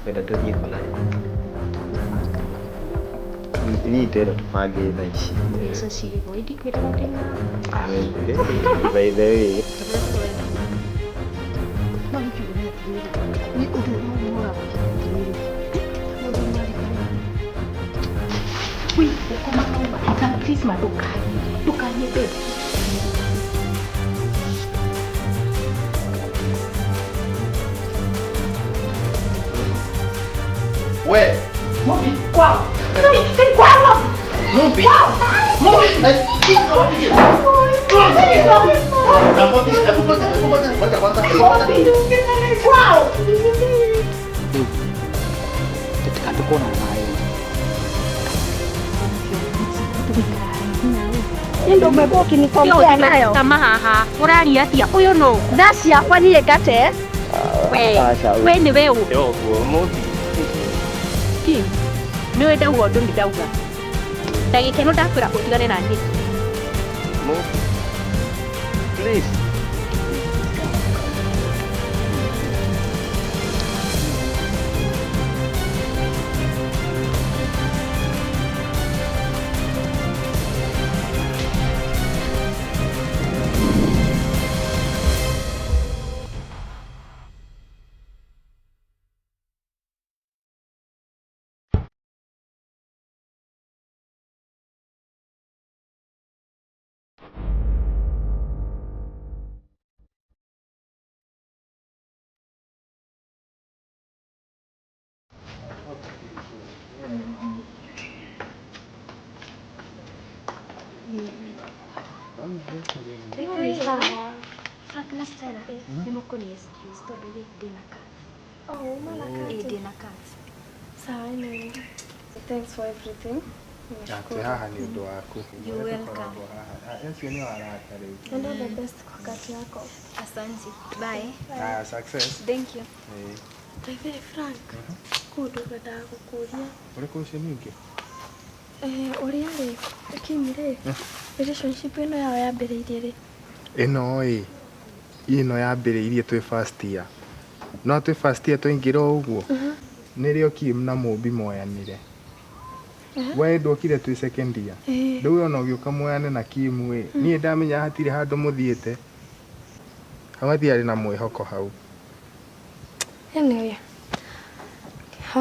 wenda tũthiĩ kũna nyitĩrwo tũbange thaa ici Icio cigwo indikwĩra ndĩna by the way no ngiuga atĩrĩrĩ nĩ ũndũ ũmwe atĩrĩrĩ mũndũ marĩ ui ũkoma kauma ita please ndũkanye babe Where? Mobi, wow! Hey, wow! Mobi! Mobi! Wow! Ketika tuko na naye. Ndio umeboki nikomea nayo. Kama haha, urari atia uyu no. Dasi yakwa niye gate. We ni wewe. Yo, Mobi. Ki. Ni wenda ugondu ni ndauga. Ndagike no ndakwira utigane na ni. Mobi. Please. Thanks for everything. You're welcome. And all the best kwa kati yako. Asante. Bye. Success. Thank you. Hey, Frank. Kudu kwenda gukuria. Uri kucio mingi? Uri ari kimire. Relationship ino yao yambiriirie ri. Ino yambiriirie twi first year. No twi first year twaingira uguo. Nirio Kim na Mobi moyanire. We ndokire twi second year. Riu ona ugiuka moyane na Kim we. Nie ndamenya hatire handu muthiete. Hamathiari na mwihoko hau. Anyway.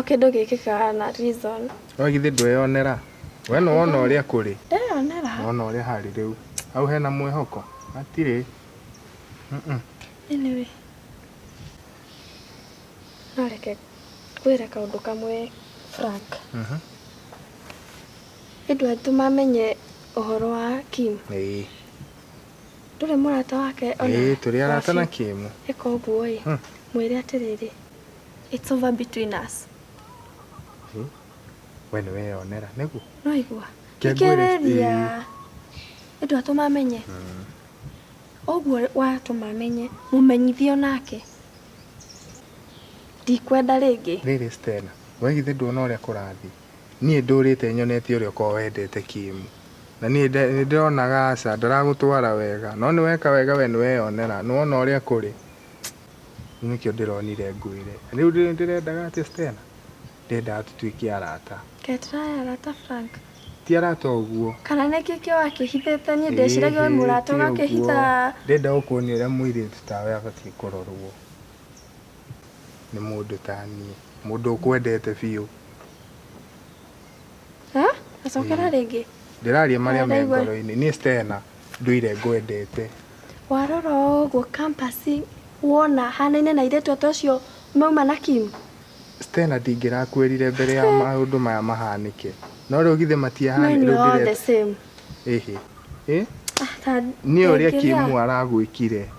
Kindu gikika na reason. Wagithi ndweyonera. We no wona uria kuri. Ndeyonera. Wona uria hari riu. Hau hena mwihoko. Hatire. Anyway. Nareke kwira kaundu kamwe Frank. Ndu atumamenye uhoro wa Kim. Ndure murata wake ona. Turi arata na Kim. Eko guo mwire atiriri. It's over between us. We ni weyonera niguo. No igua. Kikereria. Ndu atumamenye. Oguo watumamenye mumenyithio nake. Ndikwenda ringi. Riri Stella. We githi nduona uria kurathi. Nie ndurite nyonete uria ko wendete Kim. Na nie ndironaga aca ndaragutwara wega. No ni weka wega we ni weyonera. No wona uria kuri. Nikio ndironire nguire. Riu ndirendaga ati Stella. Ndenda tutwiki arata. Ketra arata Frank. Ti arata uguo. Kana neki kio akihithete nie ndeciraga we murata gakihitha. Ndenda ukuonia uria mwiritu tawe abati kurorwo. Ni mundu tani. Mundu ukwendete biu. Acokera ringi. Ndiraria maria me ngoro-ini ni Stella nduire ngwendete. Warora uguo campus wona hanaine na iretu atocio mauma na Kim. Stella ndingirakwirire mbere ya maundu maya mahanike. No riu githe matiahane riu the same. Ni uria Kim aragwikire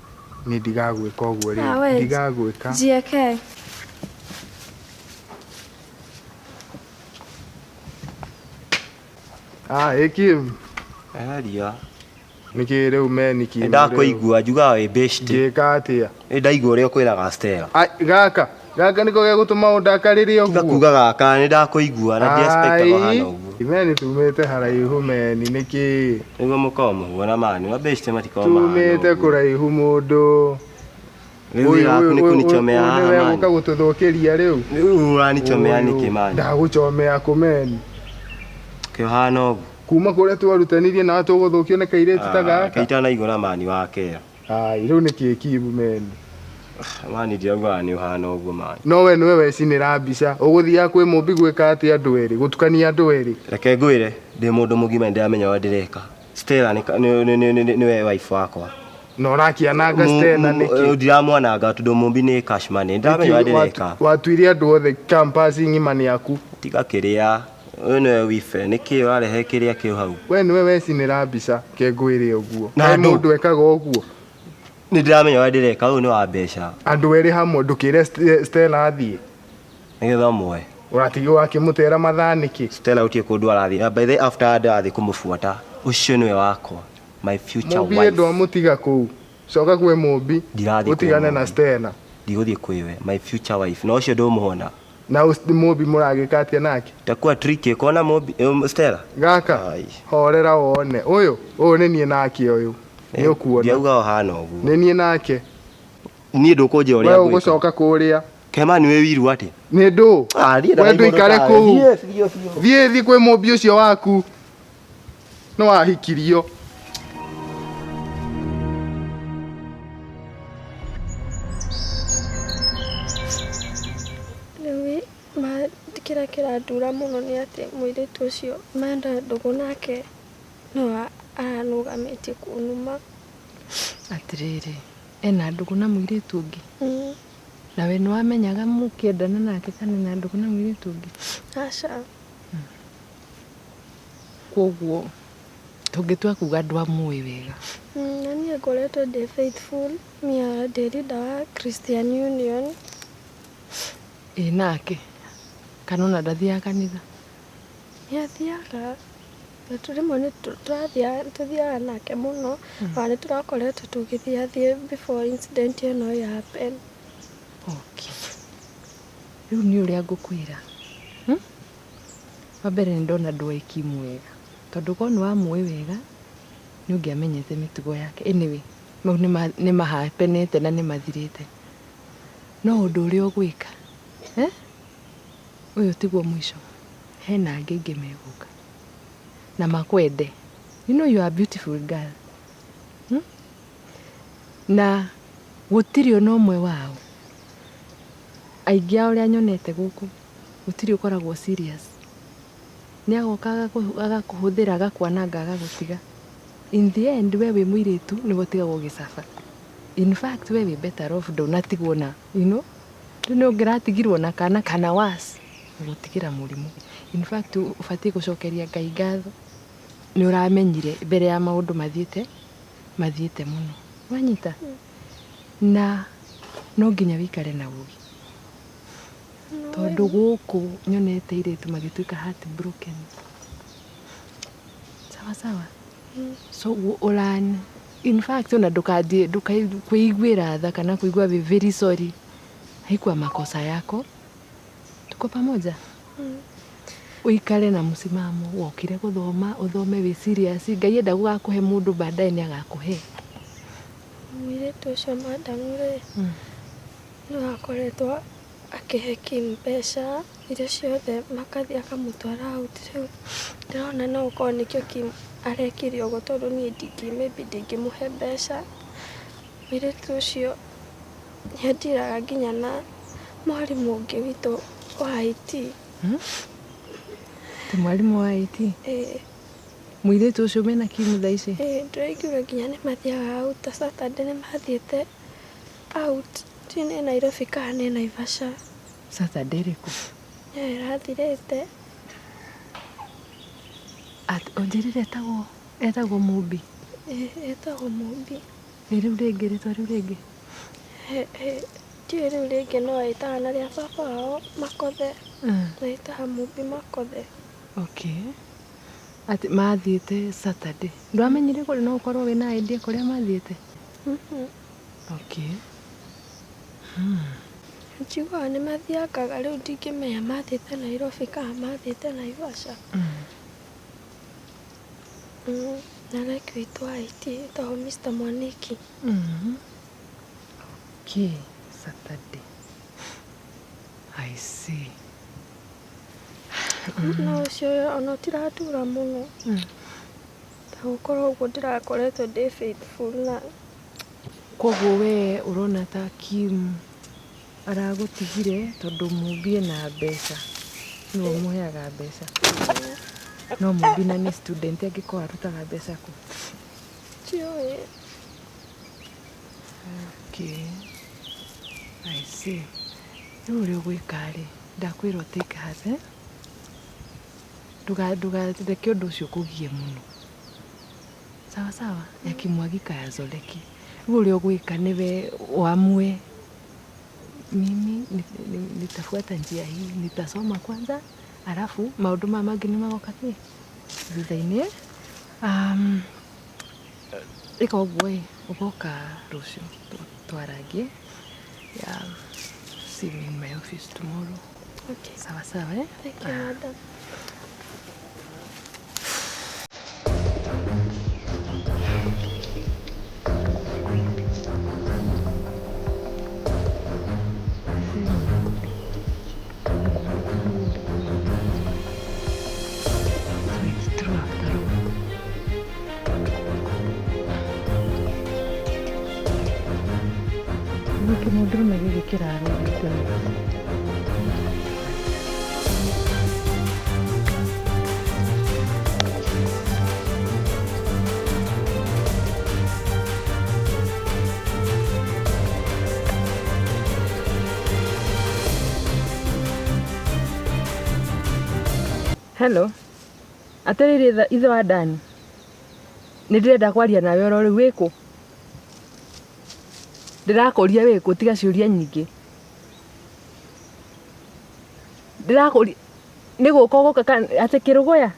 ni ndigagwika uguo ri ndigagwika. JK. Kim. Aria. Niki riu meni Kim. Ndakuigua njuga we best. Ngika atia. Ndaigua uria kwiraga Stella. Gaka niko gegutuma undakaririe uguo. Ngakuga gaka ni ndakuigua na ndiaspectaga hana uguo. Imeni tumete haraihu meni niki. Niguo mukomo wona mani wa best matikoma. Tumete kuraihu mundu. Kunichomea haha Wewe man. ukagututhukiria riu. Uranichomea niki man. Ndaguchomea kumeni. Kio hana ugu. Kuma kuria twarutanirie na tuguthukio na kaireti ta gaka. Kaita na igura mani wake. Riu ni kikibu meni. Mani ndiauga ni uhana ugu man. No we niwe wecinira mbica uguthia kwi mumbi gwika ati andu eri gutukania andu eri. Reke ngwire ndi mundu mugima ndiamenya wa ndireka. Stella ni wife wakwa. No urakiananga Stella niki? Ndiramwananga tondu mumbi ni cashman. Ndiramenya wa ndireka. Watuire andu othe campus ng'imani yaku. Tiga kiria. Uyu niwe wife niki urarehe kiria kio hau. We niwe wecinira mbica ke ngwire uguo. Na mundu ekaga uguo. Ndiramenya wa ndireka uyu ni wa mbeca. Andu eri hamwe ndukire Stella athie. Nigetha mwe. Uratigi wakimutera mathaniki. Stella utie kundu arathie. By the after arathie kumufuata. Ucio niwe wakwa. My future wife. Mumbi ndo amutiga kuu. Coka kwe mumbi. Utigane na Stella. Ndiguthie kwiwe. My future wife. No ucio ndumuhona. Na mumbi muragika atia nake. Takuwa tricky kona mumbi Stella. Gaka. Horera wone. Uyu ni nie nake uyu. Ni ukuona. Ndiauga hana ugu. Ni nie nake. Ni ndukuje uria gwika. Wewe ugucoka kuria. Kema ni we wiru ati. Ni ndu. Wewe ndu ikare kuu. Thie kwe mumbi ucio waku. No ahikirio. Kira kiradura muno ni ati muiritu ucio menda ndugu nake no aranugamite kunuma. Atiriri ena ndugu na muiritu ungi. Na we niwamenyaga mukiendana nake kana na ndugu na muiritu ungi? Aca. Koguo tungitua kuga ndwa muwi wega. Na niĩ ngoretwo ndĩ faithful mia ndĩ leader wa Christian Union. Nake kana ona ndathiaga kanitha? Nĩathiaga rĩmwe nĩ tũthiaga nake mũno na nĩ tũrakoretwo tũgĩthiĩ before incident ĩno ya happen. Okay. Rĩu nĩ ũrĩa ngũkwĩra. Wa mbere nĩ ndona ndwaiki mwega tondũ korwo nĩ wamũĩ wega nĩ ũngĩamenyete mĩtugo yake. Anyway mau nĩ mahapenete na nĩ mathirĩte. No ũndũ ũrĩa ũgwĩka uyu tiguo mwisho. Hena angĩ ingĩ megũka na makwende. You know you are a beautiful girl. Na gũtirĩ ona ũmwe wao aingĩ ao ũrĩa nyonete gũkũ gũtirĩ ũkoragwo serious. Nĩ agoka agakũhũthĩra agakwananga agagũtiga. In the end we wĩ mũirĩtu nĩ gũtigagwo gĩcaba. In fact we wĩ better off ndũnatigwo na rĩu nĩ ũngĩratigirwo na kana worse gũtigira mũrimũ. In fact ubatie gucokeria Ngai ngatho ni uramenyire mbere ya maundu mathiete muno. Wanyita na no nginya wikare na ugi tondu guku nyonete iritu magituika heart broken. Sawa. So ulan in fact ona kuiguira tha kana kuigua very sorry. Haikuwa makosa yako. Tuko pamoja. Uikare na msimamo wokire guthoma uthome wi serious. Ngai enda gugakuhe mundu baadaye ni agakuhe. Muiritu ucio madamure no akoretwo akihe mbeca iria ciothe makathi akamutwara out. Riu ndĩrona no ukorwo nikio Kim arekire uguo tondu nie ndingimuhe mbeca. Muiritu ucio nĩandiraga nginya na mwarimu ũngĩ witũ wa IT. Ti mwarimu wa IT? Muiritu ucio mena Kim thaa ici? Ndĩraigua nginya nĩ mathiaga out. Saturday nĩ mathiĩte out. Nĩ Nairobi kana nĩ Naivasha. Saturday rĩkũ? Ĩrathirĩte. Onjirire etagwo Mumbi? Etagwo Mumbi. Rĩu rĩngĩ rĩtwa rĩu rĩngĩ? Ndiũĩ rĩu rĩngĩ no aĩtaga na rĩa baba wao Makothe. Na aĩtaga Mumbi Makothe. Okay. Ati mathiĩte Saturday. Ndwamenyire kũrĩ no ũkorwo wĩna idea kũrĩa mathiĩte? Okay. Njiguaga nĩ mathiangaga rĩu ndingĩmenya mathiĩte Nairobi kana mathiĩte Naivasha. Na like witũ wa IT etagwo Mr. Mwaniki. Okay, Saturday. I see. Na ucio ona tiratura muno. Ta gukora uguo ndirakoretwo ndi faithful na koguo we urona ta Kim aragutigire tondu mumbie na mbeca no muheaga mbeca no mumbie na ni student angiko arutaga mbeca ku tioi. Okay, I see. No uri gwikari ndakwira take heart ndũgateke ũndũ ũcio kũgie mũno sawa sawa yakimwagika yazoleki rĩu ũrĩa ũgwĩka nĩwe wamue mimi nitafuata njia hii nitasoma kwanza alafu maũndũ maya mangĩ nĩmagoka thutha-inĩ ĩka ũguo ũgoka rũciũ twarangie see me in my office tomorrow. Okay. Sawa sawa Thank you, madam. Mũndũrũme gĩkĩ kĩrarũrĩte hello atĩrĩrĩ ithe wa Dani nĩndĩrenda kwaria nawe oro rĩu wĩkũ ndĩrakũria wĩkũ tiga ciũria nyingĩ ndĩrakũria nĩgũka ũgoka atĩ Kĩrũgũya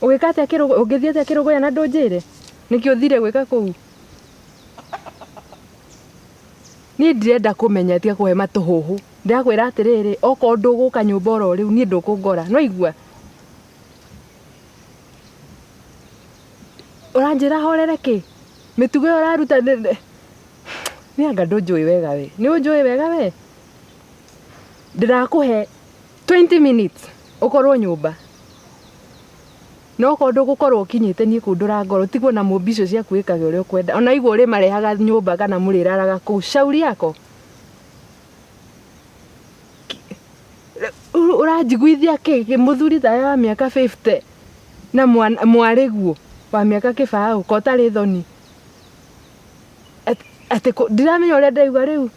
ũgĩka atĩa Kĩrũgũya ũngĩthiĩ atĩa Kĩrũgũya na ndũnjĩre nĩkĩ ũthire gwĩka kũu niĩ ndirenda kũmenya tiga kũhe matũhũhũ ndĩrakwĩra atĩrĩrĩ okorwo ndũgũka nyũmba oro rĩu niĩ ndũkũngora no igua ũranjĩra horere kĩ mĩtugo ĩyo ũraruta nĩ anga ndũnjũĩ wega we nĩ ũnjũĩ wega we ndĩrakũhe 20 minutes ũkorwo nyũmba no okorwo ndũgũkorwo ũkinyĩte niĩ kũu ndũrangorwo tigwo na mũmbi icio ciaku wĩkage ũrĩa ũkwenda ona igua ũrĩ marehaga nyũmba kana mũrĩraraga kũu shauri yako ũranjiguithia kĩ mũthuri tawe wa mĩaka 50 na mwarĩguo wa mĩaka kĩbaũ ko ũtarĩ thoni atĩ ndiramenya ũrĩa ndaigua rĩu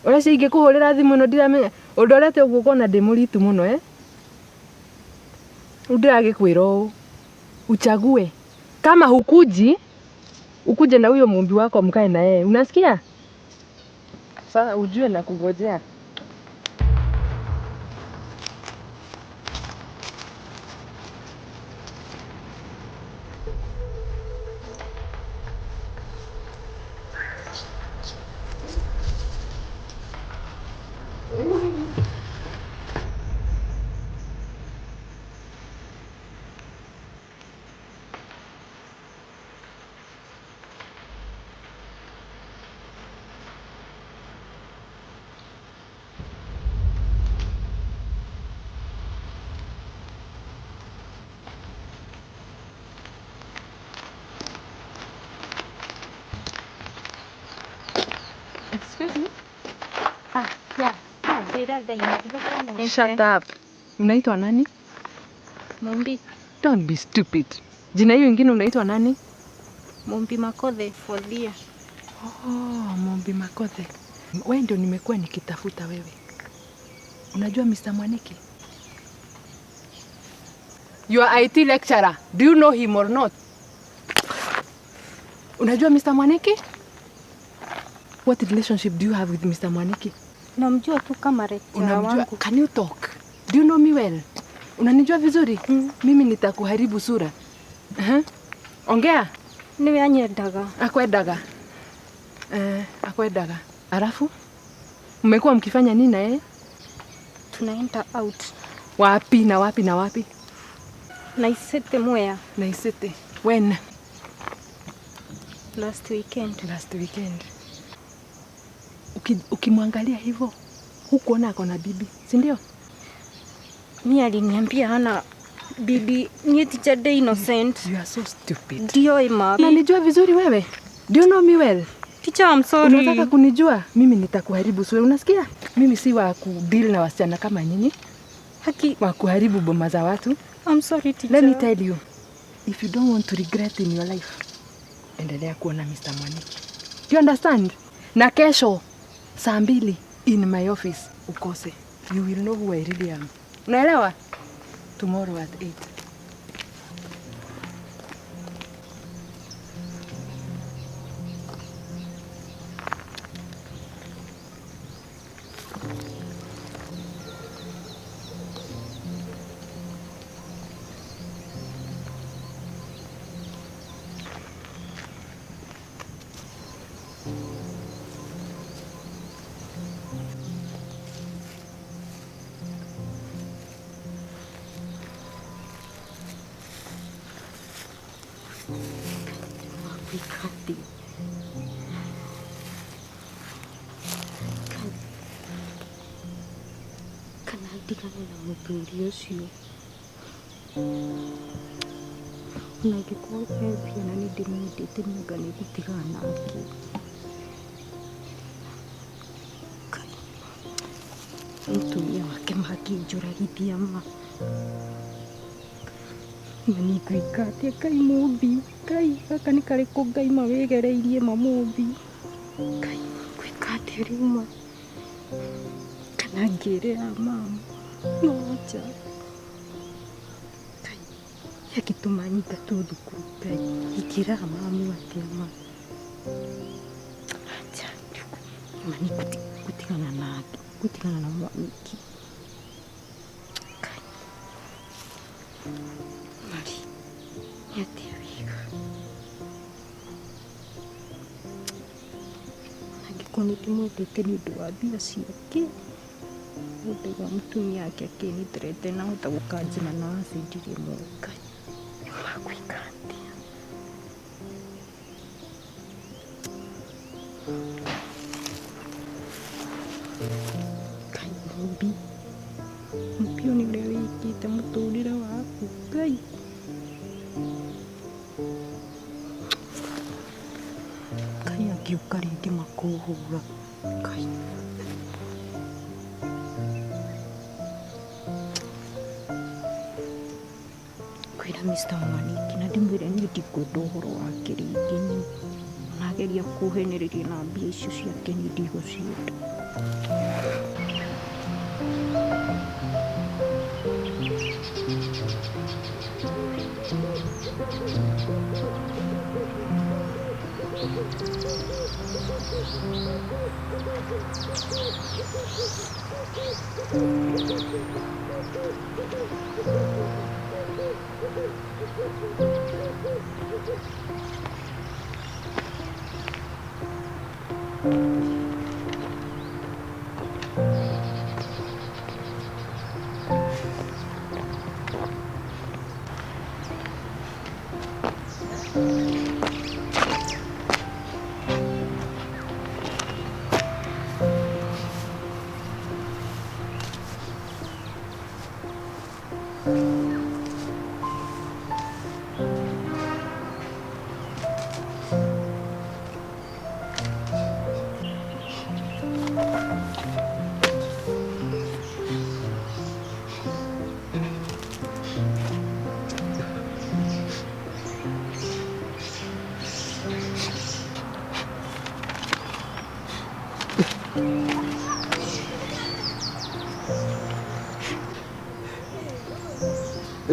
ũrĩa cingĩkũhũrĩra thimũ ĩno ndiramenya ũndorete ũguo ũkona ndĩ mũritũ mũno rĩu ndĩragĩkwĩra ũũ uchague kama hukuji ukuje na huyo mumbi wako mkae na yeye unasikia sasa ujue na kungojea Shut up. Unaitwa nani? Mumbi. Don't be stupid. Jina hiyo ingine unaitwa nani? Mumbi Makothe for dear. Oh, Mumbi Makothe. Wewe ndio nimekuwa nikitafuta wewe. Unajua Mr. Mwaniki? Your IT lecturer. Do you know him or not? Unajua Mr. Mwaniki? What relationship do you have with Mr. Mwaniki? Namjua tu kama lecturer wangu. Can you talk? Do you know me well? Unanijua vizuri? Mimi nitakuharibu sura. Ongea. Niwe anyendaga. Akwendaga. Akwendaga. Alafu? Mmekuwa mkifanya nini na yeye? Tunaenda out. Wapi na wapi na wapi? Naisete Mwea. Naisete. When? Last weekend. Last weekend. ukimwangalia hivyo hukuona ako na bibi, si ndio? Mimi aliniambia hana bibi. Ni teacher day innocent. You are so stupid. Ndio Emma. Unanijua vizuri wewe? Do you know me well? Teacher, I'm sorry. Unataka kunijua? Mimi nitakuharibu sura. Unasikia? Mimi si wa kudeal na wasichana kama nyinyi. Haki Wa kuharibu boma za watu. I'm sorry teacher. Let me tell you. If you don't want to regret in your life, endelea kuona Mr. Mwaniki. Do you understand? Na kesho saa 2 in my office ukose. You will know who I really am. Unaelewa? Tomorrow at 8. Kati. Kana ndigane na mũthuri ũcio. Unangĩkorwo pia na nĩndĩmwendete mũga nĩgũtigana nake. Mũtumia wake makĩnjũragithia ma. Mani gwĩka Ngai mũmbi. Ngai gaka nĩ karĩkũ Ngai mawĩgereirie mamũmbi. Ngai gwĩka atĩa rĩu ma. Kana ngĩrĩra mama. No acha. Ngai yakĩtũma nyingatwo thukuru. Ngai ingĩraga mamu atĩa ma. Acha. Mani gũtigana nake. Gũtigana na Mwaniki. Ngai. Mari. Atĩa wega. Angĩkorwo nĩndĩmwendete nĩ ũndũ wa mbia ciake. Mũndũ wa mũtumia wake akĩniterete nahota gũkanjĩra na acidi rĩmwe. Ngai. Magwĩka atĩa. Ngai mũmbi. Mũmbi ũyũ nĩ ũrĩa wĩkĩte mũtũrĩre waku. Ngai. Ngai angĩũka rĩngĩ makũhũra. Ngai. Kwĩra Mr. Mwaniki na ndĩmwĩre niĩ ndikwenda ũhoro wake rĩngĩ. Nageria kũhenĩrĩria na mbia icio ciake niĩ ndigũcienda.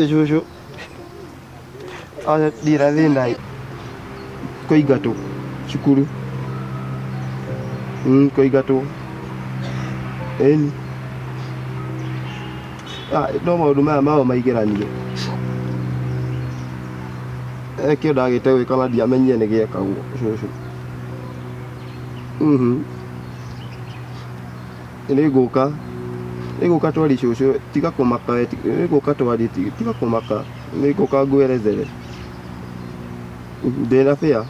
Jojo. Aya dira thina. Koigato. Cukuru. Koigato. Eni. No maundu maya mao maigeranie. Kĩo ndagĩte gwĩka na ndiamenyire nĩ gĩekagwo cũcũ. Nĩngũka twari cũcũ, tiga kũmaka, nĩngũka twari, tiga kũmaka, nĩngũka ngwerethere. Ndĩna bĩa.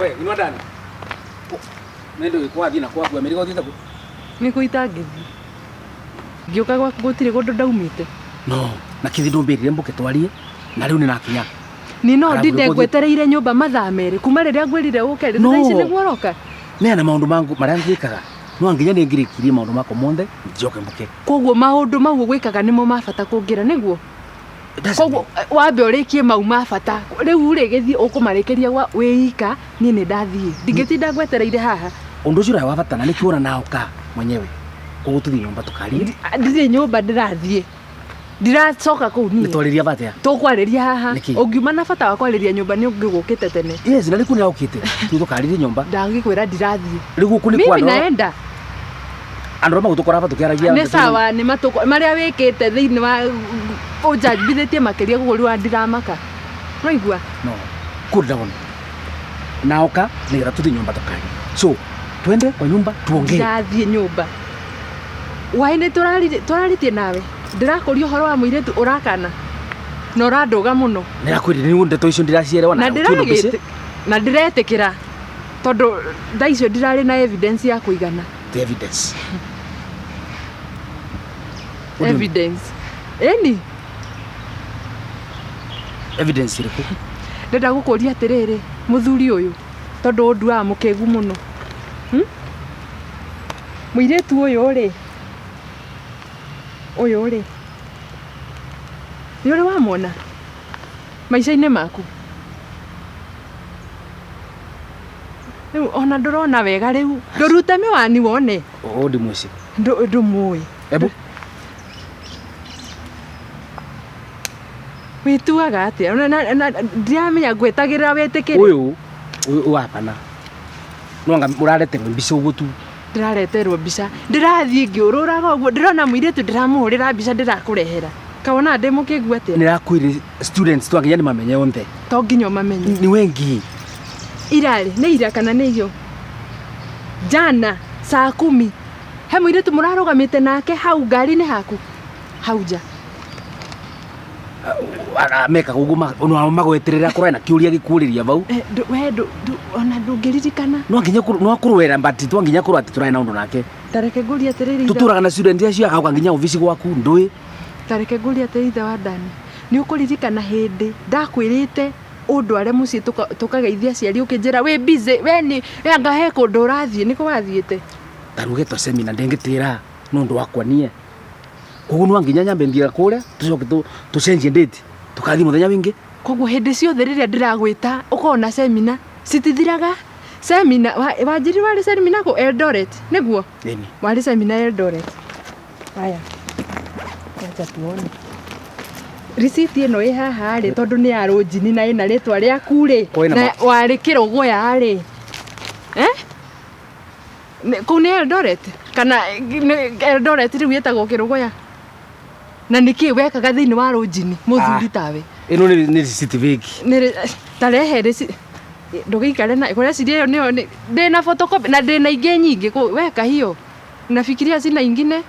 We, inua ndani. Nendo kwa thina kwa kwa Amerika utita ku. Niko itangithi. Ngioka gwaku gutire gundu ndaumite. No, na kithi ndumbirire mbuke twarie na riu ni nakinya. Ni no ndinde ngwetereire nyumba mathaa meri kuma riria ngwirire uke thaa ici niguo uroka. Nena maundu mangu maria ngikaga. No nginya ni ngirikirie maundu mako monthe njoke mbuke. Koguo maundu mau gwikaga nimo mabata kungira niguo. Koguo wambe urikie mau mabata. Riu ri githi ukumarekeria wiika ni ndathie. Ndingitinda ngwetereire haha. Undu ucio wa bata na nikiona naoka mwenyewe. Koguo tuthi nyumba tukarie. Ndire nyumba ndirathie. Ndiracoka kuu ni. Nitwariria batia. Tukwariria haha. Ungiuma na bata wa kwariria nyumba ni ungigukite tene. Yes, na riku ni aukite. Tuthukaririe nyumba. Ndangikwira ndirathie. Riku kuni kwa mimi naenda. Andå arä magå tå tukiaragia nä sawa nä matå marä a wä kä te thä inä wa å njambithä tie makä ria gå gå ri wa ndiramaka no igua no cool down naoka nä getha tå thiä nyumba tukari so twende kwa nyumba tuongee ndathiä nyumba waä nä tå raritie nawe ndä rakå ria å horo wa må irä tu å rakana na å randå ga må no nä rakwä rä nä ndeto icio ndä racierewa na ndä retä kä ra tondå tha icio ndirarä na evidence ya kå igana evidence evidence eni evidence iriku ndenda gukuria atiriri muthuri uyu tondu unduaga mukegu muno muiritu uyu ri ni uri wamwona maisha-ini maku riu ona ndurona wega riu ndurute miwani wone ndi muci ndumui ebu wituaga atia ndiramenya ngwetagirira witikire uyu wapana nonga murareterwo mbica uguo tu ndirareterwo mbica ndirathie ngiururaga uguo ndirona muiritu ndiramuhurira mbica ndirakurehera kaona ndi mukingu atia nirakwire students twanginya ni mamenye onthe to nginya mamenye ni wengi irari ni ira kana ni yo jana saa 10 he muiritu murarugamite nake hau ngari-ini haku hauja meka guguma ono magweterera kurwa na kiuria gikuriria bau we ona ndungiririkana no nginya no kurwera but twanginya kurwa ati turai na undu nake tareke nguri atiriri tuturaga na student acio agauka nginya office gwaku ndui tareke nguri atiriri ithe wa ndani ni ukuririkana hindi ndakwirite undware mucii tukageithia aciari ukinjira wi busy we ni anga he kundu urathie niko wathiite taruge to seminar ndengitira no ndu wakwa nie koguo no nginya nyambe ndia kuria tucoke tucenjie date tukathi muthenya wingi koguo hindi ciothe riria ndiragwita ukona seminar citithiraga seminar wanjiri wari seminar ko Eldoret niguo nini wari seminar Eldoret haya acha tuone receipt ino ĩ haha rĩ tondu nĩ ya rũnjini na ĩna rĩtwa rĩaku rĩ na warĩ kĩrũgũya rĩ kũu nĩ Eldoret kana Eldoret rĩu ĩtagwo kĩrũgũya na nĩkĩ wekaga thĩinĩ wa rũnjini mũthuri tawe ĩno nĩ receipt viki tarehe ndũgĩikare na kũreciria ĩyo nĩyo ndĩna photocopy na ndĩna ingĩ nyingĩ weka hiyo nafikiria sina ingine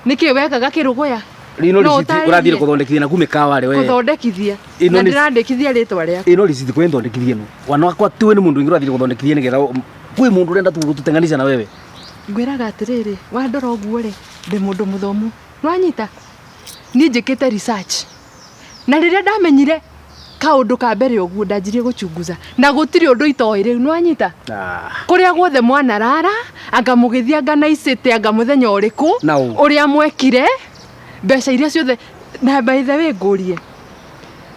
nĩkĩ wekaga kĩrũgũya Ino receipt urathire kuthondekithia na kumikawa ri we kuthondekithia na ndirandikithia ritwa riaku ino receipt kwe thondekithie no wana wakwa tiwe ni mundu ingirathire kuthondekithia nigetha kwi mundu urenda tutenganisha na wewe ngwiraga atiriri wandora uguo ri ndi mundu muthomu nwanyita ni njikite research na riria ndamenyire kaundu ka mbere uguo ndanjirie guchunguza na gutiri undu itoi riu nwanyita kuria guothe mwana rara anga mugithia ngana icite anga muthenya uriku uria mwekire mbeca iria ciothe na by the way ngurie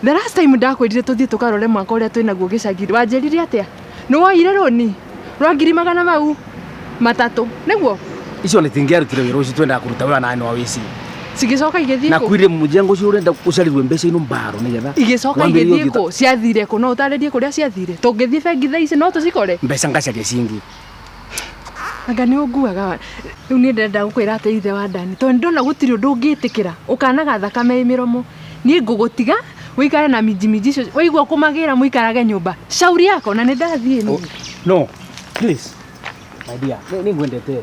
the last time ndakwirire tuthie tukarore mwaka uria twinaguo gicagiri wanjirire atia ni woire roni rwa 200 mau matatu niguo icio ni tingiarutire wira ucio twenda kuruta wewe na wa wici cigicoka igithie na kwire mujengo ucio urenda ucarirwe mbeca ino mbaro nigetha igicoka igithie ko ciathire ko no utaririe kuria ciathire tungithie bengi tha ici no tucikore mbeca ngacaria cingi anga ni unguaga riu ni ndenda gukwira ati ithe wa ndani to ndona gutiri undu ungitikira ukanaga thakame miromo ni ngugutiga wikare na mijimiji cio waigua kumagira muikarage nyumba shauri yako na ni ndathie ni no please my dear ni ngwendete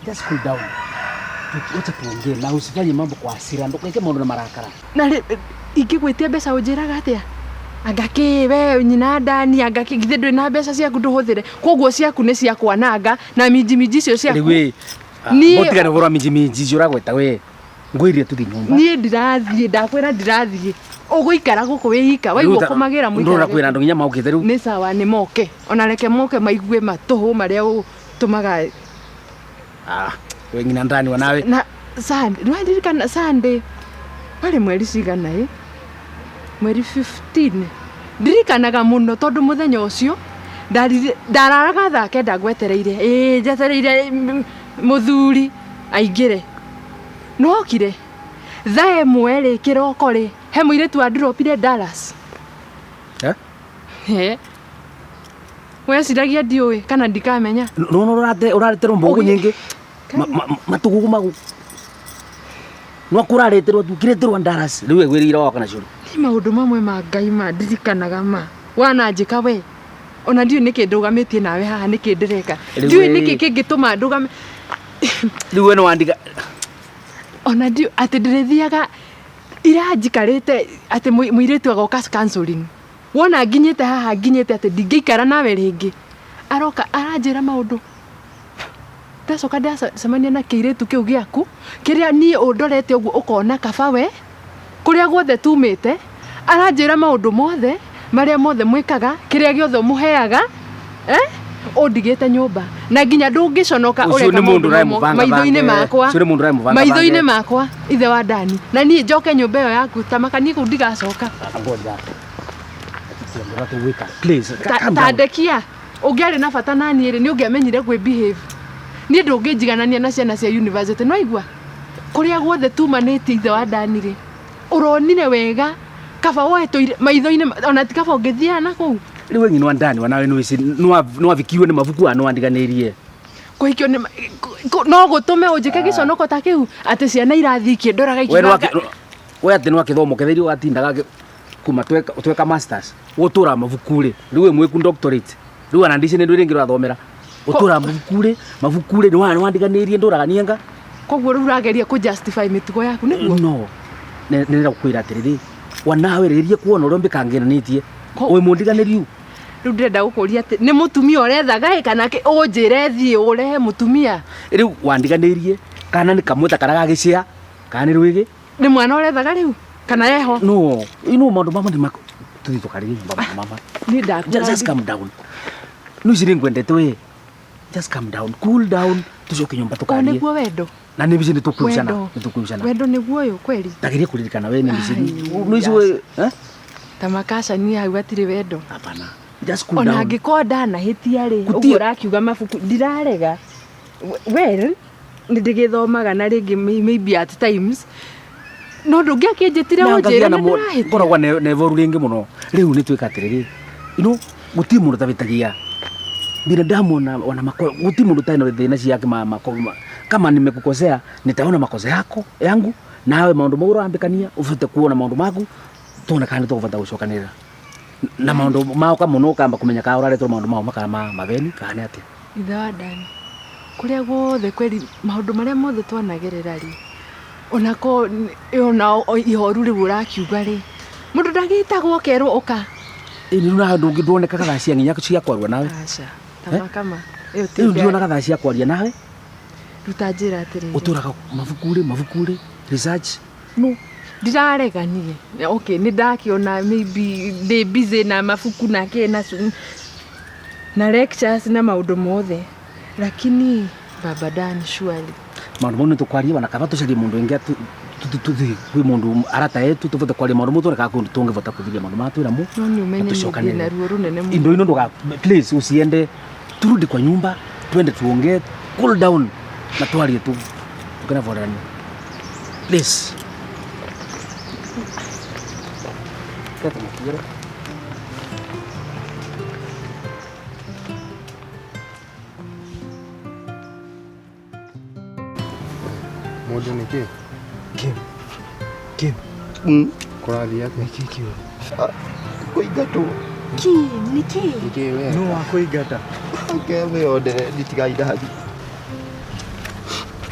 just cool down wacha tuongee na usifanye mambo kwa hasira ndo kweke maundu na marakara na ingigwitia mbeca unjiraga atia Agaki we nyina ndani agaki githe ndwe na mbeca ciaku nduhuthire koguo ciaku ni cia kwananga na minji cio ciaku ni mutigane bora minji cio ragweta we ngwirie tuthi nyumba ni ndirathie ndakwira ndirathie uguikara guku wihika waigua kumagira muikara ndura kwira ndo nginya maukite riu ni sawa ni moke ona reke moke maigue matuhu maria utumaga we ngina ndani wanawe na Sunday ndirikana Sunday pale mweri cigana mweri 15 ndirikanaga muno tondu muthenya ucio ndararaga thake ndagwetereire njetereire muthuri aingire nokire thaa ĩmwe kiroko he muiretu andropire Dallas weciragia ndiũĩ kana ndikamenya no urareterwo mbogo nyingi matugugu magu no kurareterwo tukireterwo Dallas riu egwirira wako na curu ni maundu mamwe ma Ngai ma ndirikanaga ma wananjika we ona ndiũ niki ndugamitie nawe haha niki ndireka ndiũ niki kingituma ndugame riu no wandika ona ndiũ ati ndirithiaga iranjikarite ati muiretu agoka counseling wona nginyite haha nginyite ati ndingĩikara nawe ringi aroka aranjira maundu ndacoka ndacemania na kiiretu kiu giaku kiria nie undorete uguo ukona kaba we kuria guothe tumite aranjira maundu mothe maria mothe mwikaga kiria giothe muheaga undigite nyumba na nginya ndungiconoka ureka mundu maitho-ini makwa maitho-ini makwa ithe wa ndani na nie njoke nyumba iyo yaku tamakanie ku ndigacoka tandekia ungiari na bata nani ri ni ungiamenyire gwi behave ni ndunginjiganania na ciana cia university no igua kuria guothe tumanite ithe wa ndani ri uronire wega kaba wetoire maitho-ini ona ti kaba ungithiana kuu riu ng'ino ndani wanawe no avikiwe ni mavuku ano andiganirie kuhikio ni no gutume unjike giconoko ta kiu ati ciana irathikie ndoraga ikibaga we ati no akithomo ketherio gatindaga kuma tweka masters utura mavukure riu mweku doctorate riu anandice ni ndu ringi rathomera utura mavukure ni wana wandiganirie ndoraga nienga koguo riu rageria ku justify mitugo yaku niguo no nira kukwira atiriri wanawe ririe kuona uria mbikangenanitie we mundiganiriu riu ndenda gukuria ati ni mutumia urethaga kana ki unjire thie urehe mutumia riu wandiganirie kana ni kamweta kana gagicea kana ni rwigi ni mwana urethaga riu kana yeho no ino maundu mama ni mako tuthi tukariri mama ni ndaku just calm down no isiringwendete we just calm down cool down tucoke nyumba tukarie niguo wendo na ni bicini tukuishana wendo niguo uyu kweli tagirie kuririkana we ni bicini no ici we tamakasha ni hau atiri wendo hapana just cool down ona ngikonda na hitia ri uguo rakiuga mabuku ndirarega well ndigithomaga na ringi maybe at times no ndungiakinjitire unjira na ngoragwa nevoru ringi muno riu ni twikatiriri ino guti mundu tabitagia binadamu wana makosa guti mundu taino thina ciake kama nimekukosea nitaona makosa yako yangu nawe maundu mauro ambikania ufute kuona maundu maku tuone kana tukuvata gucokanira na maundu mao kama no kamba kumenya ka uraretwo maundu mao makama maveni kana ati ithe wa ndani kuria guothe kweli maundu maria mothe twanagerera ri onako ona ihoru riu urakiuga ri mundu ndagitagwo kerwo uka ni na ndungi ndoneka kana cia nginya cia kwarwa nawe acha tamakama iyo ndiona kana cia kwaria nawe rutanjira atiri uturaga mavukure research no ndirareganie okay ni ndakiona maybe they busy na mafuku na kena na lectures na maundu mothe lakini baba Dan surely maundu mau tukwaria wana kaba tucarie mundu ingi tuthi kwi mundu arata yetu tuvote kwaria maundu mutu reka kundu tungivota kuthiria maundu matwira mu no ni umenye na ruo runene mu indo ino nduga please usiende turudi kwa nyumba twende tuongee cool down na twarie tu tukana vorani please kata mukira mundu niki Kim kurathia ati niki kuigatu niki we no akuigata ngewe ode nditigaida hathi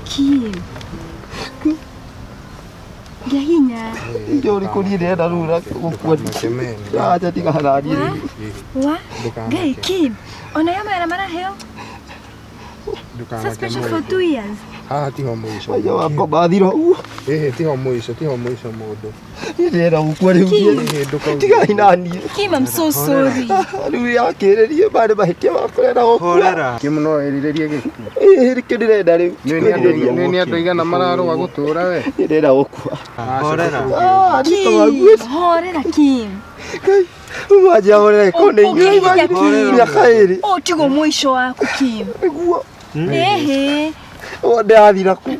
Kim Ngehinya. Ndio rikuri ndenda rura gukua. Acha tigathari. Wa? Ngai Kim. Ona yama mara heo. Suspension for 2 years. Haha tiho mwico. Aja wako bathiro. Tiho mwico mundu. Ndenda gukua riu. Tiga inani. Kim, I'm so sorry. Riu yakiririe bari bahitia bakorera gukua. Kim no eriririe giki. Rikirenda riu. Ni andu igana mararoga gutura we. Ndenda gukua. Horera. Horera Kim. Waja horera kone inyoi miaka iri. Tigo mwisho wako Kim. Niguo. Ehe. Ndathira ku.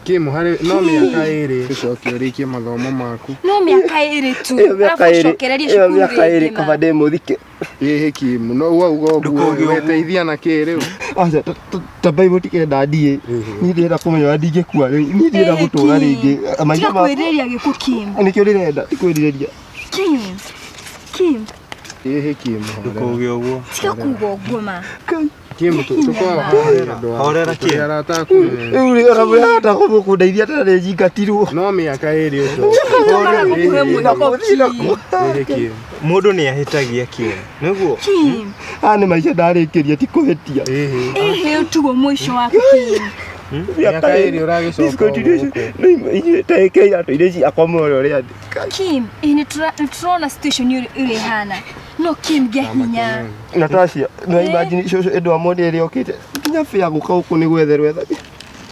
Kim hari no miaka iri ucoke urikie mathomo maku. No miaka iri tu. Miaka iri kaba muthike. Kim no ugo weteithia na kiriu. Acha tabai tikenda ndie. Ni ndira kumenya ndingikua riu. Ni ndira gutura ringi. Maisha ma kwiriria giku Kim. Nikio ndirenda tikwiriria. Kim. Kim. Kim. Ndukuge uguo. Tiga kugo goma. Kim tukwa horera Kim. Uri ora bata kumukundeithia tare jingatirwo. No miaka iri uco. Kim. Mundu ni ahitagia Kim. Niguo. Kim. Ani maisha ndarikiria ti kuhetia. Tugo mwisho wako Kim. Miaka iri uragicoka. Ni taike atu ireci akomoro uri Kim, ni turona situation uri hana. No Kim gehinya. Natasha, no imagine shosho edo amode ri okite. Kinya fia guka uku ni gwetherwe etha.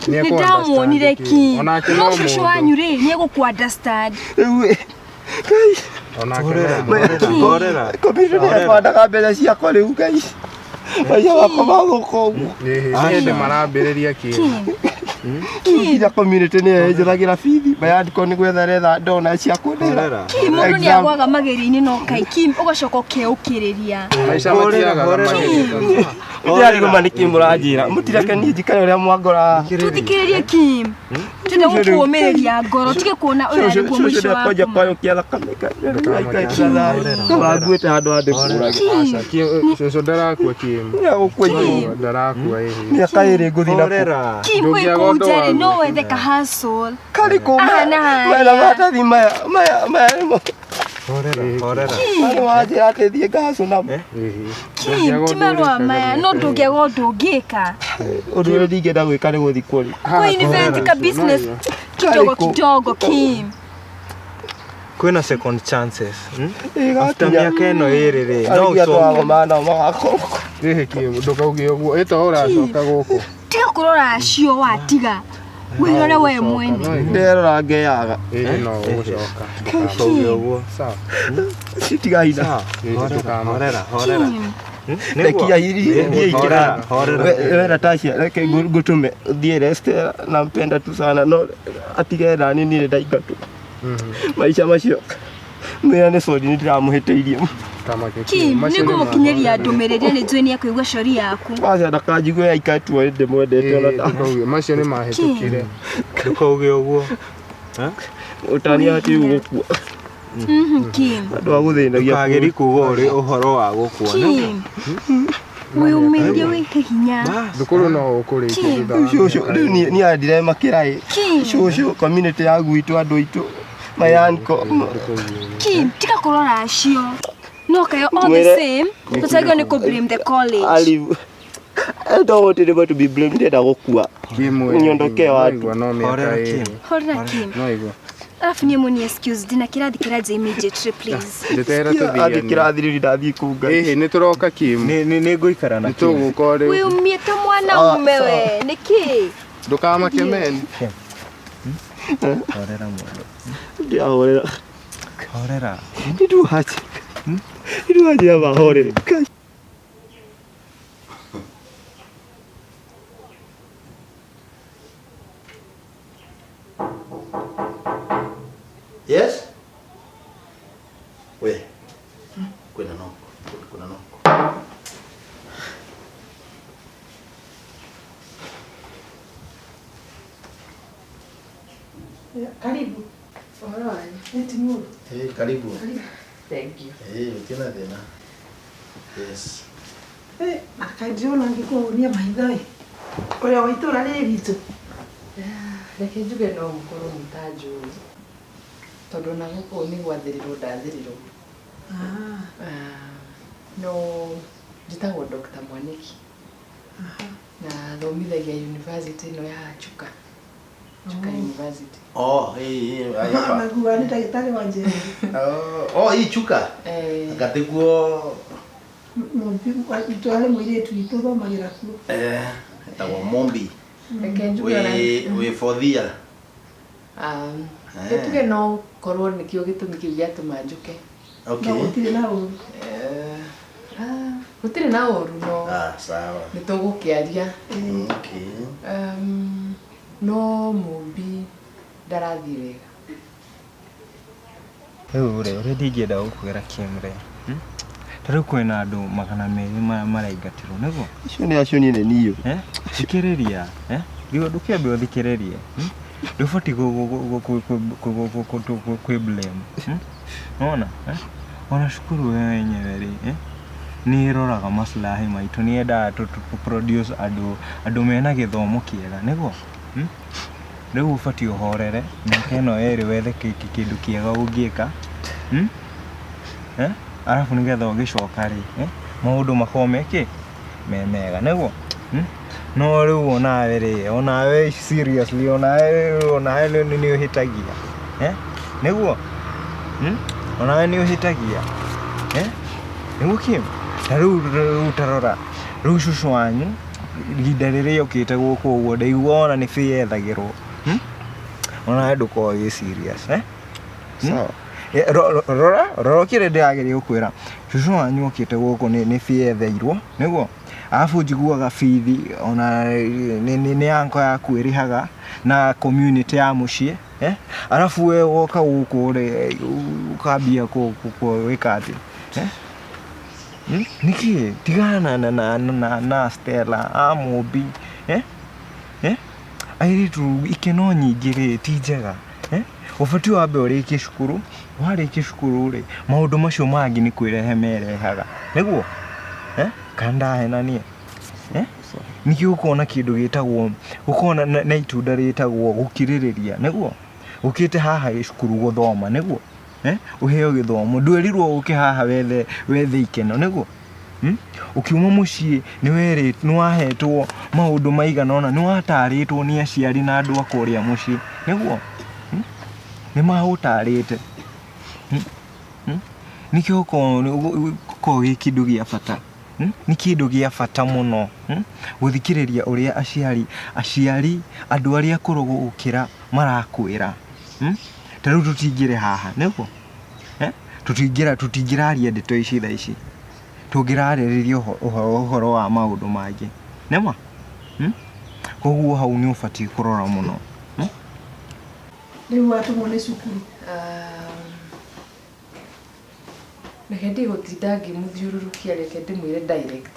Ni ndamuonire Kim. No shosho wanyu ri ni guku understand. Kai. Horera. Komito ni kwanda mbere cia kwa riu kai. Maisha wako maguko. Ni marambiriria Kim. Kira community ni ejiragira fithi bayandiko ni gwetherera ndona cia kundera. Kim mundu ni agwaga mageri-ini no kai Kim ugacoka ukiriria. Maisha matiaga mageri. Ndiari gumaniki muranjira mutireke ni njikare uria mwangora. Tuthikiririe Kim. Tunda gukuomereria ngoro tige kuona uyu ari mwisho wako. Koja kwayo kiatha kameka. Wagwete handu hande kura. Acha Kim ndarakua Kim. Ndarakua ehe. Miaka iri nguthina. Kim ujari no wethe ka hustle. Kariko mena matathi maya. Horera. Ani waje ateithie gaso na. Kim timarwa maya no ndungego ndungika. Undu uri ndingenda gwika ni guthi kuri. Kwa invent ka business kidogo Kim. Kwina second chances. After miaka ino iri ri no ucoke mana magako. Kim ndukauge uguo eto uracoka guku. Tiga kurora acio watiga. Wirore we mwene. Nderora ngeyaga. No ugucoka. Ndukauge uguo. Sawa. Sitiga ina. Horera. Nekia hili ikira. Wewe Natasha, reke ngutume thie rest nampenda tu sana no atigera nini ndaiga tu. Maisha macio. Mwe ne sodi ndiramuheteirie. Kim nigo mukinyeria ndumiriri ni njui ni akuigwa cori yaku. Wacha ndakajigwe yaikatu ende mwendete ona ta. Macio ni mahetukire. Ndukauge uguo. Utania ati gukua. Kim. Andu aguthinagia kageri kuga uri uhoro wa gukua. Kim. We umendi we hinya. Ndukuru no ukurikia thutha. Shosho ni adire makirai. Shosho community ya gwitu andu itu. Mayanko. Kim tika kurora acio. No kayo all the same. Tutagio ni ko blame the college. I don't want anybody to be blamed ndenda gukua. Kim Nyondoke watu. Horera Kim. No igo. Alafu ni muni excuse dina kirathi kiraje immediately please. Ndetera tuthia. Kirathi riri ndathi kunga. Ni turoka Kim. Ni nguikara na Kim. Tugukore. We umiete mwana umewe. Niki? Ndukama kemeni. Horera mwana. Ndia horera. Ndidu hachi. Ndidu hachi ya horera. Yes? We. Kuna noko. Karibu. Alright. Eti muru. Karibu. Thank you. Ukiona tena. Yes. Akajiona angekuwa unia maithai. Oya waitora riri ritu. Reke njuge no mukoro mutajo. tondu na guku ni gwathirirwo ndathirirwo no njitagwo Dr. Mwaniki na thomithagia university no ya Chuka University. Naguo ni ndagĩtarĩ wa njeri. Hii Chuka gateguo twale mũirĩtu witũ thomagĩra kuo. Etagwo Mombi. We for the tuge no korwo nikio gĩtũmi kĩu gĩatũma njuke. Okay. Gũtirĩ na ũru. Gũtirĩ na ũru no. Sawa. Nĩtũgũkĩaria. Okay. No Mombi ndarathiĩ wega. Rĩu ndingĩenda gũkwĩra Kimre. Tarĩu kwĩna andũ magana merĩ maraingatirwo nĩguo. Icio nĩ acio niĩ nĩ niĩ. Thikĩrĩria, ndũkĩambe ũthikĩrĩrie. Ndũbatiĩ kwĩ blame. Unaona? Ona cukuru wewe wenyewe rĩ, nĩ ĩroraga maslahi maitũ, nĩ yendaga produce andũ mena gĩthomo kĩega nĩguo. Rĩu ũbatiĩ ũhorere mĩaka ĩno erĩ wethe kĩndũ kĩega ũngĩka. Arabu nĩgetha ũgĩcoka rĩ, maũndũ makorwo me mega nĩguo. No rĩu onawe rĩ, onawe seriously onawe nĩ ũhĩtagia. Nĩguo? Onawe nĩ ũhĩtagia. Nĩguo Kim? Ta rĩu tarora, rĩu cũcũ wanyu ihinda rĩrĩa ũkĩte gũkũ ũguo ndaigua ona nĩ bĩ ethagĩrwo. Onawe ndũkorwo wĩ serious. Sawa. Rora kĩrĩa ndĩrageria gũkwĩra. Cũcũ wanyu ũkĩte gũkũ nĩ bĩ etheirwo nĩguo. Arabu njiguaga bithi ona nĩ yanko yaku ĩrĩhaga na community ya mũciĩ. Arabu we woka gũkũ rĩ ũkambia gwĩka atĩ. Niki tigana na Stella Mombi. Airĩtu ikeno nyingĩ rĩ ti njega. Ũbatiĩ wambe ũrĩkie cukuru, warĩkia cukuru rĩ maũndũ macio mangĩ nĩ kwĩrehe merehaga nĩguo. Kandahenanie. Nĩkĩ ũkona kĩndũ gĩtagwo ũkona na itunda rĩtagwo gũkirĩrĩria nĩguo. Ũkĩte haha cukuru gũthoma nĩguo. Ũheo gĩthomo ndwerirwo ũke haha wethe ikeno nĩguo. Ukiuma mũciĩ nĩ wahetwo maũndũ maigana ona nĩ watarĩtwo nĩ aciari na andũ akũrĩa mũciĩ nĩguo. Nĩ magũtarĩte. Nĩkĩo ũkorwo gĩ kĩndũ gĩa bata. Nĩ kĩndũ gĩa bata mũno gũthikĩrĩria ũrĩa aciari andũ arĩa akũrũ gũkĩra marakwĩra. Ta rĩu tũtingĩrĩ haha nĩguo. Tũtingĩraria ndeto ici thaa ici. Tũngĩrarĩrĩria ũhoro wa maũndũ mangĩ. Nĩma? Koguo hau nĩ ũbatiĩ kũrora mũno. Rĩu watũmwo nĩ cukuru. Reke ndigũtinda ngĩmũthiũrũrũkia, reke ndĩmwĩre direct.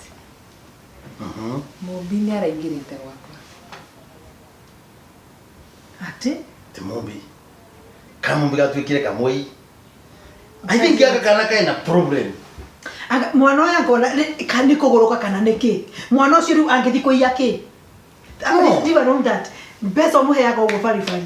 Mombi nĩ araingĩrĩte gwakwa. Atĩ? Ti Mombi. Kamombi gatuĩkire kamwei. I think aka kana kaina problem. Mwana ũyũ angona nĩ kũgũrũka kana nĩkĩ? Mwana ũcio rĩu angĩthiĩ kũiya kĩ? Even on that. Mbeca ũmũheaga ũguo baribari.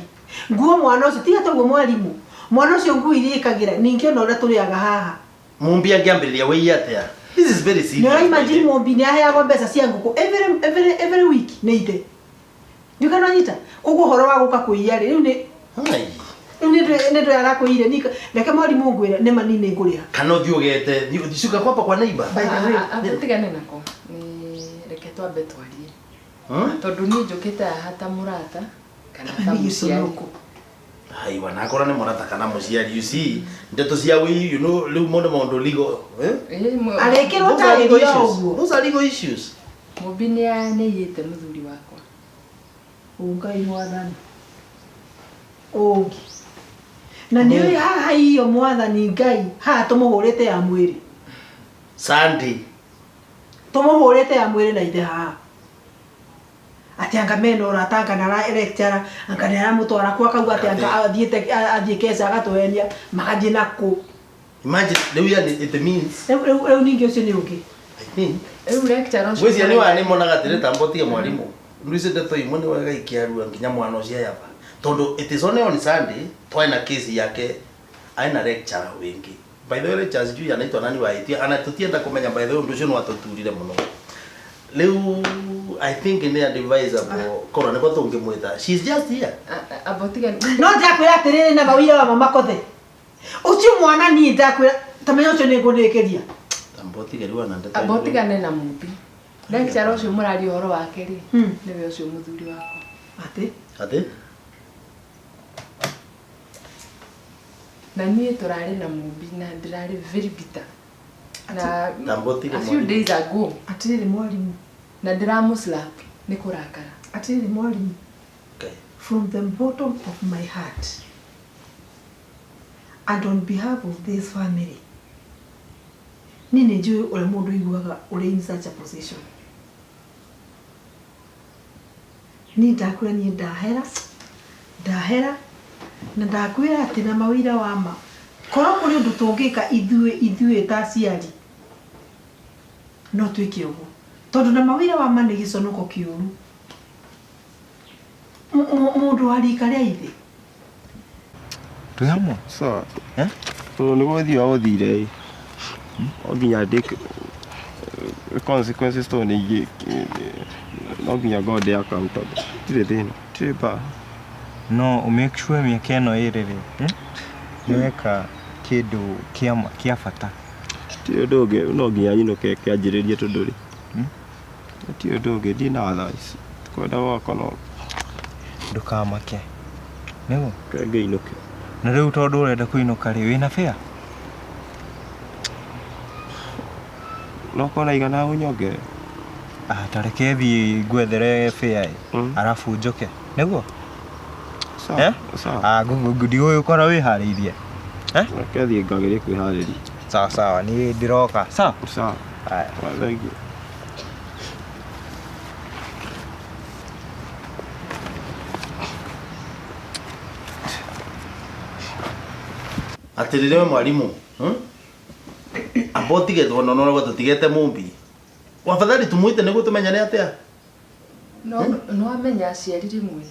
Nguo mwana ũcio tiga toguo mwarimũ. Mwana ũcio nguo iria ĩkagĩra ningĩ ona ũrĩa tũrĩaga haha. Mombi angĩambĩrĩria wĩi atĩa? This is very serious. Nĩ imagine Mombi nĩ aheagwo mbeca cia ngũkũ every week nĩ ithe. Ndukana nyita. Ũguo ũhoro wa gũka kũiya rĩ rĩu nĩ nĩ ndo arakũire nika reke mwarimũ ngwĩra nĩ manini ngũrĩha. Kana ũthiĩ ũgete thicuka kwapa kwa neighbor. Atigane nako. Reke twambe twarie. Tondũ niĩ njũkĩte haha ta mũrata kana ta mũciari. Hai wana akora nĩ mũrata kana mũciari, you see ndeto cia wĩ you know rĩu maũndũ legal. Arekĩrwo tarĩrio ũguo. Those are legal issues. Mombi nĩ aiyĩte mũthuri wakwa. Ngai mwathani. Ũngi. Na nĩ haha iyo mwathani Ngai haha tũmũhũrĩte ya mwĩrĩ. Sunday. Tũmũhũrĩte ya mwĩrĩ na ithe haha. Ati anga meno ratanga na lecturer anga nĩ aramũtwara kwa kauga ati anga athiĩ kesa agatũhenia magathiĩ nako. Imagine it means rĩu ningĩ ũcio nĩ ũngĩ. I think rĩu lecturer ũcio wĩcia nĩ wani monaga tĩrĩ tambotie mwarimũ. Ndũice ndeto imwe nĩ wega ikiarua nginya mwana ũcio yaba. Tondu it is only on Sunday twaina case yake aina lecture wengi. By the way lectures juu anaitwa nani waitia anatutienda kumenya by the way ndio no atuturire muno. Leo I think in the advisable corona ko tungimwita. She's just here. Abotiga. No ndakwira atiriri na mawira wa makothe. Uci mwana ni ndakwira tamenya ucio ni ngunekeria. Abotiga riwa na ndata. Abotiga nena mubi. Lecture ucio murari horo wake ri. Niwe ucio muthuri wako. Ate? Na niĩ tũrarĩ na mubi na ndĩrarĩ very bitter. Na Abotiga a few days ago atiriri mwalimu na ndĩramuslap nĩ kũrakara. Atiriri mwalimu. Okay. From the bottom of my heart and on behalf of this family, nini njui ule mundu iguaga ule in such a position. Ni ndakwira ni ndahera na ndakwira ati na mawira wa ma korwo kuri undu tungika ithuĩ ta aciari no twĩke ũguo tondu na mawira wa ma nĩ gĩconoko kĩũru mundu wa rika rĩa ithe Tuyamo. Sawa. So nĩ gũthiĩ ũthire. Oginya dik consequences to nĩ oginya God accountable. Tire thĩna. Tire ba. No make sure miaka ĩno ĩrĩ nĩweka kĩndũ kĩa bata. Ti ũndũ ũngĩ no nginya nyinũke kĩanjĩrĩrie tondũ rĩ. Ti ũndũ ũngĩ ndi na thaa ici. Kwenda gwakwa no Ndũkamake. Nĩguo kenge inũke. na rĩu tondũ ũrenda kũinũka rĩ wĩna fare? No kona igana ũnyongere. Tareke thiĩ ngwethere fare arabu njoke. Nĩguo? Sawa. Sawa. Ngudi ũyũ kora wĩharĩirie. Reke thiĩ ngagĩrie kwĩharĩria. Sawa sawa niĩ ndĩroka. Sawa. Sawa. Haya. Thank you. Atirire mwalimu. Abotige twono no go tutigete mumbi. Wafadhali tumuite niguo tumenyane atia. No amenya aciari rimwe.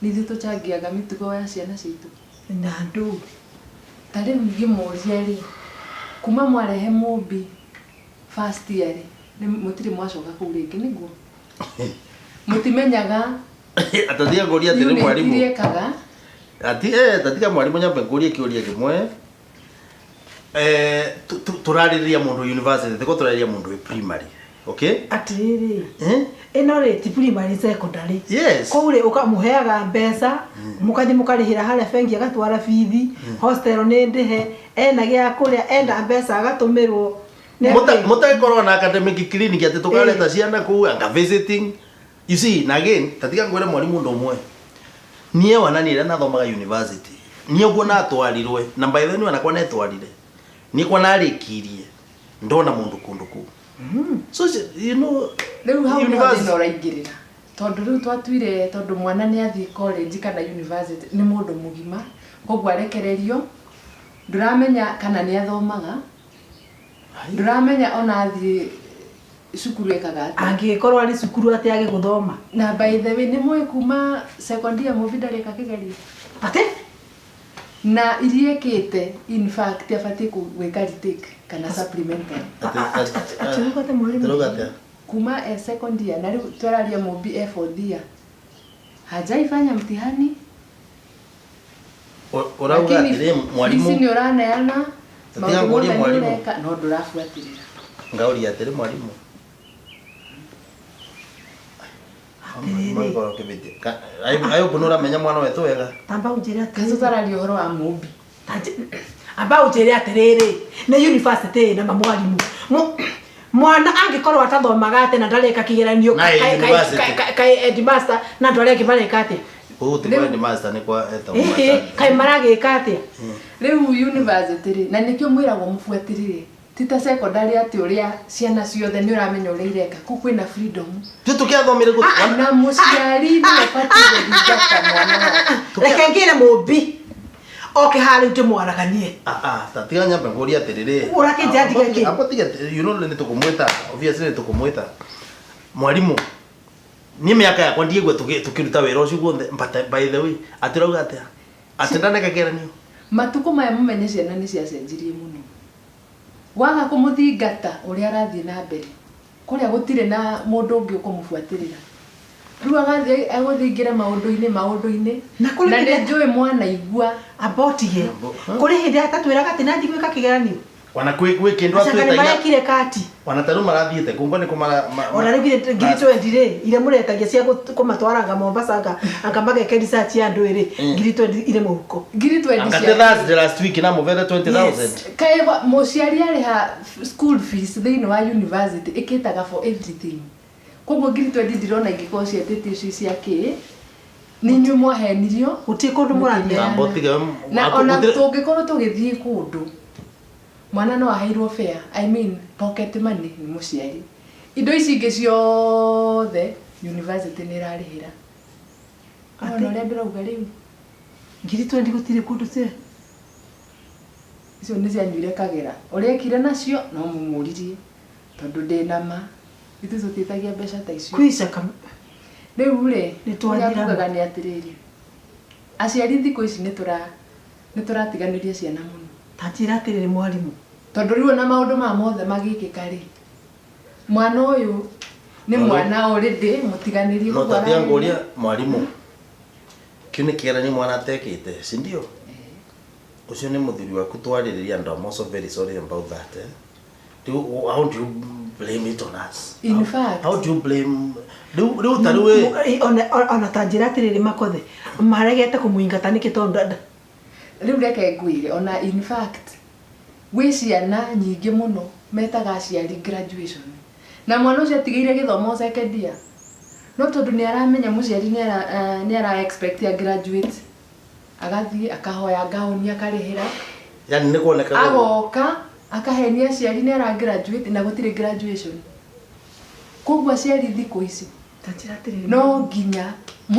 Nithu tuchangiaga mitugo ya ciana citu. Na ndu Tari ngĩmũria rĩ kuma mwarehe mumbi first year rĩ mũtirĩ mwacoka kũu rĩngĩ nĩguo. Mũtimenyaga Atathia ngoria atiri mwalimu. Ndiekaga. Ati tatiga mwalimu nyambe ngoria kĩũria kĩmwe. Turariria mundu university tiko turariria mundu primary. Okay? Atiriri. Ino rĩ ti primary secondary. Yes. Kũu ukamuheaga mbeca mukathi mukarĩhĩra harĩa bengi agatwara bithi hostel nĩ ndĩhe ena gĩa kũrĩa enda mbeca agatũmĩrwo. Mutakorwo na academic clinic ati tukaleta ciana kuu anga visiting. You see, na again tatiga ngwĩre mwalimu ndo mwe. Niye wananire na thomaga university. Niye kuona atwarirwe na by the way anakuwa netwarire. Ni kwa narikirie ndona mundu kundu ku. So you know Rĩu hau nĩ thĩna ũraingĩrĩra. Tondũ rĩu twatuire tondũ mwana nĩ athiĩ college kana university nĩ mũndũ mũgima koguo arekererio nduramenya kana nĩ athomaga nduramenya ona athiĩ cukuru ekaga atĩa angĩkorwo arĩ cukuru atĩ age gũthoma na by the way nĩ mũĩ kuma second year mũbi ndareka kĩgerio atĩ na iriekĩte in fact abatie gwĩka retake kana supplementary atĩ mwalimu kuma second year na rĩu twararia mũbi fourth year hajaifanya mtihani urauga atĩrĩ mwalimu ni ũraneana tatiga ngoria mwalimu no ndũrabuatĩrĩra ngauria atĩrĩ mwalimu ayo kunura menya mwana wetu wega tamba unjira kazo tararia ũhoro wa mũbi amba unjira atĩrĩrĩ na university na mwalimu mwana angĩkorwo atathomaga atĩ na ndareka kĩgeranio kai headmaster na ndareka mareka atĩ Utuku headmaster ni kwa eta kai maragĩka atĩ rĩu university na nĩkĩo mwĩragwo mũbuatĩrĩre tita secondary ati ũrĩa ciana ciothe nĩ ũramenya ũrĩa ireka kũ kwĩna freedom tukiathomire gũtwa na mũciari nĩ abatie gũthingata mwana reke ngĩre mũmbi oke harĩ ũtĩ mwaraganie tatiga nyambe ngoria atĩrĩrĩ urake jadi gake hapo tiga you know nĩ tukumwĩta obviously nĩ tukumwĩta mwalimu ni miaka yakwa ndiegwe tukiruta wĩra ũcio guothe but by the way atirauga atĩa atindaneka kĩgeranio matuko maya mumenye ciana ni ciacenjirie muno waga kumuthingata uria arathie na mbere kuria gutire na mundu ungi ukumufuatirira riu agathie aguthingira maundu-ini na ni njui mwana igua abotige kuri hindi atatwiraga ati nathi gwika kigeranio wana kwe kindu atweta ina kire kati wana taru marathiete kumba ni kumara ona rugire ngiri 20 ri ile muretagia cia kumatwaranga Mombasa anga mageke research ya andu iri ngiri 20 ile muhuko ngiri 20 anga last week na movera 20000 kai muciari ari ha school fees thini wa university ikitaga for everything koguo ngiri 20 ndirona ingiko cietete ici cia ki ni nyu mwahenirio utie kundu murania na ona tungikorwo tugithie kundu mwana no aheirwo fare I mean pocket money ni muciari indo ici ingi ciothe university ni irarihira ona uria ndirauga riu ngiri 20 gutire kundu cia icio ni cianyuire kagera uria kire nacio no mumuririe tondu ndinama ithu tutitagia mbeca ta icio kwicaka riu ri ni twathira ni atiriri aciari thiko ici ni turatiganiria ciana muno tatira atiriri mwalimu tondu riu na maundu ma mothe magikika ri mwana uyu ni mwana already mutiganirie no tatia ngoria mwalimu kini kiera ni mwana atekite si ndio ucio ni muthuri waku twaririria ndo I'm also very sorry about that how do you blame it on us in fact how do you blame riu taruwe ona tanjira atiriri makothe maregete kumuingata niki tondu riu reke ngwire ona in fact gwi ciana nyingi muno metaga aciari graduation na mwana ucio atigeire githomo second year no tondu ni aramenya muciari ni ara expect ya graduate agathie akahoya gauni akarihira yani ni kuoneka agoka akahenia aciari ni ara graduate na gutire graduation koguo aciari thiko ici tanjira atiriri no nginya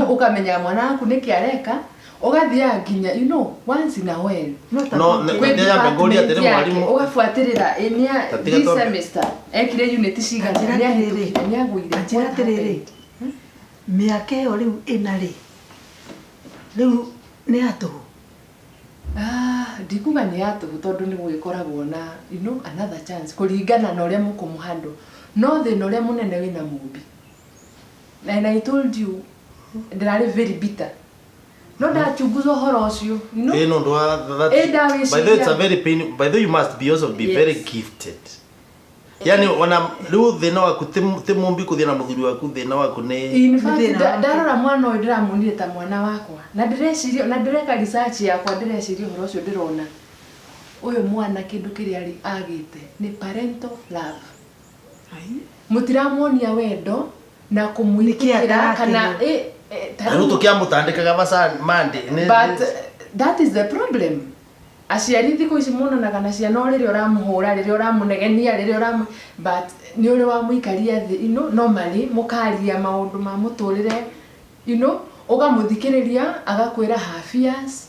ukamenya mwana waku niki areka ugathia nginya you know once in a while no ndeya mbegoli atire mwalimu ugafuatirira enia this semester ekire unit cigana ni ahitukire ni agwire tanjira atiriri miaka iyo riu ina ri riu ni atu ndikuga ni atu tondu ni gugikoragwo na you know another chance kuringana na uria mukumuhando no thina uria munene wina mumbi and I told you ndirari very bitter no ndachunguza horo ucio no no ndo that by the way it's a very pain by the way you must be also be very gifted yani wana riu thina waku ti mumbi kuthia na muthuri waku thina waku ni in fact ndarora mwana uyu ndiramunire ta mwana wakwa na ndireciria na ndireka research yakwa ndireciria horo ucio ndirona uyu mwana kindu kiri ari agite ni parental love mutiramuonia wendo na kumuikira kana taru tukiamutandikaga basa mande but that is the problem aciari thiko ici monanaga na ciana riri uramuhura riri uramunegenia riri uramu but ni uri wa muikaria thi you know normally mukaria maundu ma muturire you know ugamuthikiriria agakwira half years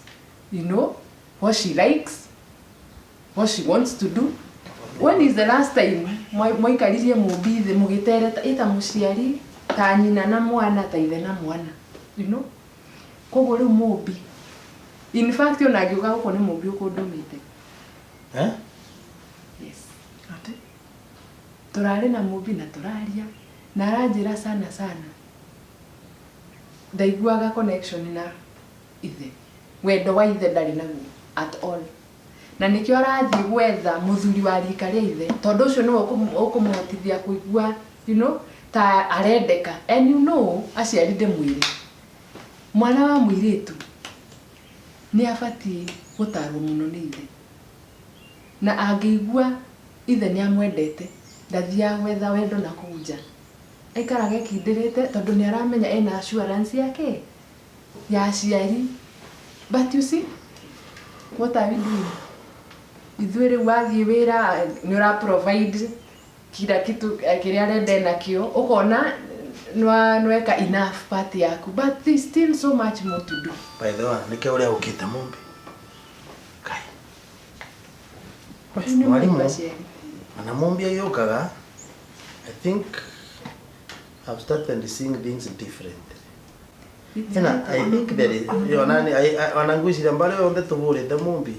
you know what she likes what she wants to do when is the last time muikaririe mumbithi mugitereta ita muciari ta nyina na mwana ta ithe na mwana you know koguo riu mumbi in fact ona ngiuga guko ni mumbi ukundumite yes ate turari na mumbi na turaria na aranjira sana ndaiguaga connection na ithe wendo wa ithe ndari naguo at all na nikio arathie gwetha muthuri wa rika ria ithe tondu ucio niwe ukumuhotithia kuigua you know ta arendeka and you know aciari ndimwire mwana wa muiritu ni abati gutarwo muno ni ithe na angeigua ithe ni amwendete ndathia gwetha wendo na kunja aikaraga kindirite tondu ni aramenya ena assurance yake ya aciari but you see what are we doing ithuire wathie wira ni ura provide kila kitu kiria arenda nakio ukona nweka enough part yaku but there's still so much more to do by the way nike uria ukite mumbi kai mwalimu ana mumbi ayokaga I think I've started seeing things differently Ena I think there is wananguishira mbale onde tuvurite mumbi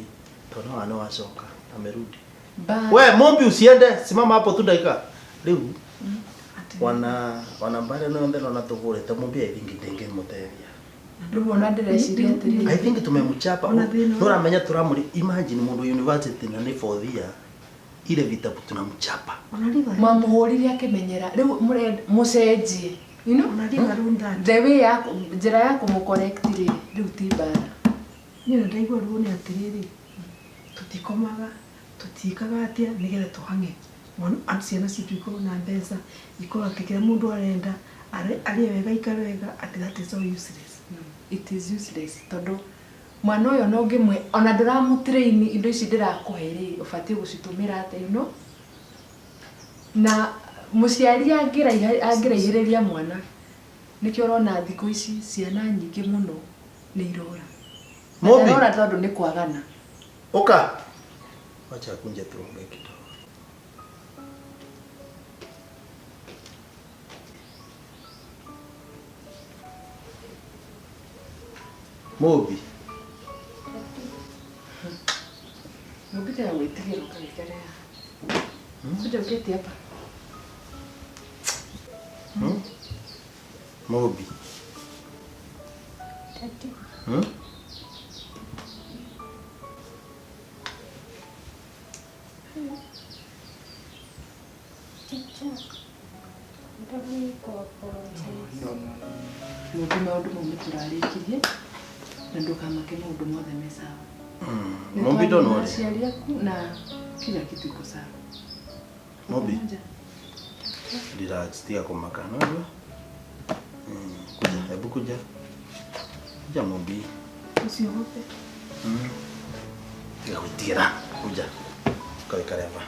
tona wana wacoka amerudi. We mumbi usiende, simama hapo tu dakika. Riu wana mbale no onde na tuvurite mumbi I think ndenge muteria. I think tumemchapa. Nora menya turamuri imagine mundu university na ni 4th year ile vitabu tunamchapa. Mamuhurire akimenyera riu mucenjie you know the way ya njira ya kumucorrect riu tibara ni ndaigua ruone atiriri tutikomaga tutikaga atia nigetha tuhange ciana citu ikorwo na mbeca ikorwo atikira mundu arenda ari wega ikare wega ati that is so useless. It is useless tondu mwana uyo no ngimwe ona ndiramutrain indo ici ndirakuhe ubati gucitumira ate you know na muciari angiraihireria mwana nikio rona thiko ici ciana nyingi muno ni irora Mobi rora tondu ni kwagana oka acha kunje tuombe kidogo. Mobi Mubita ya wetigira ukaikare kuja uketi hapa Mobi Mubi maundu maume turarikirie na ndukamake maundu mothe me sawa. Mobi don't worry. Ciari yaku na kila kitu iko sawa. Mobi relax, tia kumaka no? Kuja, hebu kuja. Kuja Mobi. Usiogope. Tia kutira, kuja. Kawe kareva.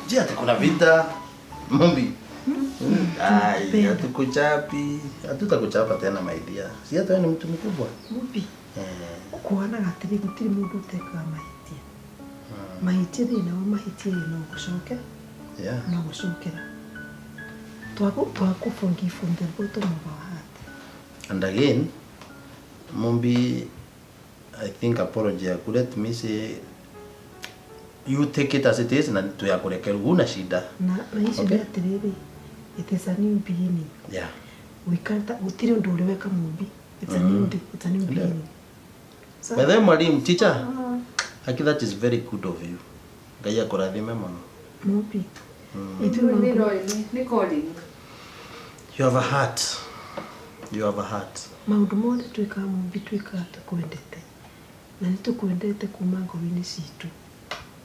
Je, kuna vita? Mobi. Ai, hatukuchapi. Hatutakuchapa tena my dear. Si hata wewe ni mtu mkubwa. Mobi. Kuona gatiri gutiri mundu utekaga mahitia. Mahitia thina wa mahitia no gucoke. Yeah. No gucokera. Twaku forgive from the bottom of our heart. And again, Mobi, I think apology. Let me say, you take it as it is, na tuyakurekera una shida. Na shida atiriri. It is a new beginning. Yeah. We can't. Utiri undu uliweka Mobi. It's a new day. It's a new beginning. So, by the way, teacher, I think that is very good of you. Gaya korathime mono. Mobi. You have a heart. You have a heart. Maundu mothe twika Mobi twika tukwendete. Na nitukwendete kuma ngoro-ini citu.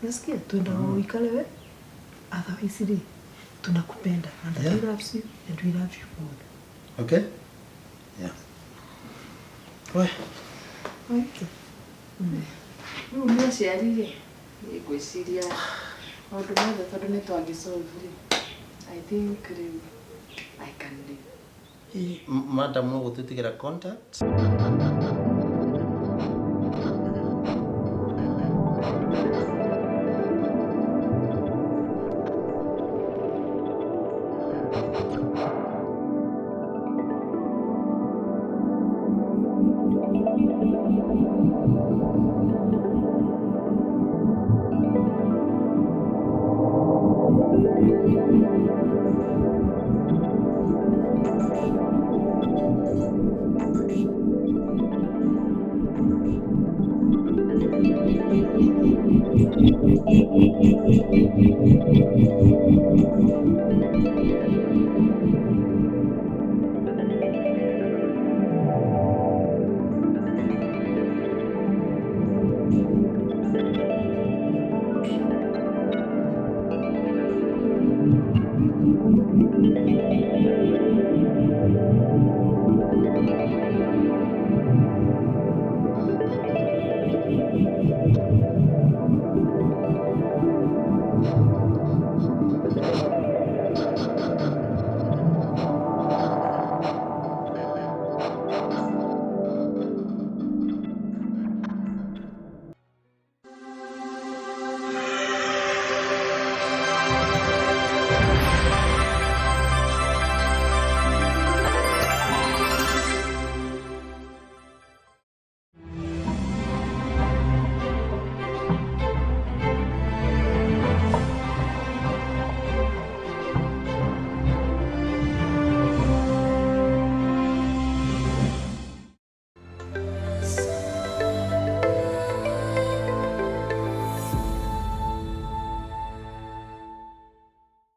Nasikia twenda uikale we. Otherwise tunakupenda and I love you and we love you more. Okay? Yeah. Why? Okay. Mimi ciarire ngwiciria maundu mothe tondu ni twangisolve I think I can live. Madam no gututigira contact.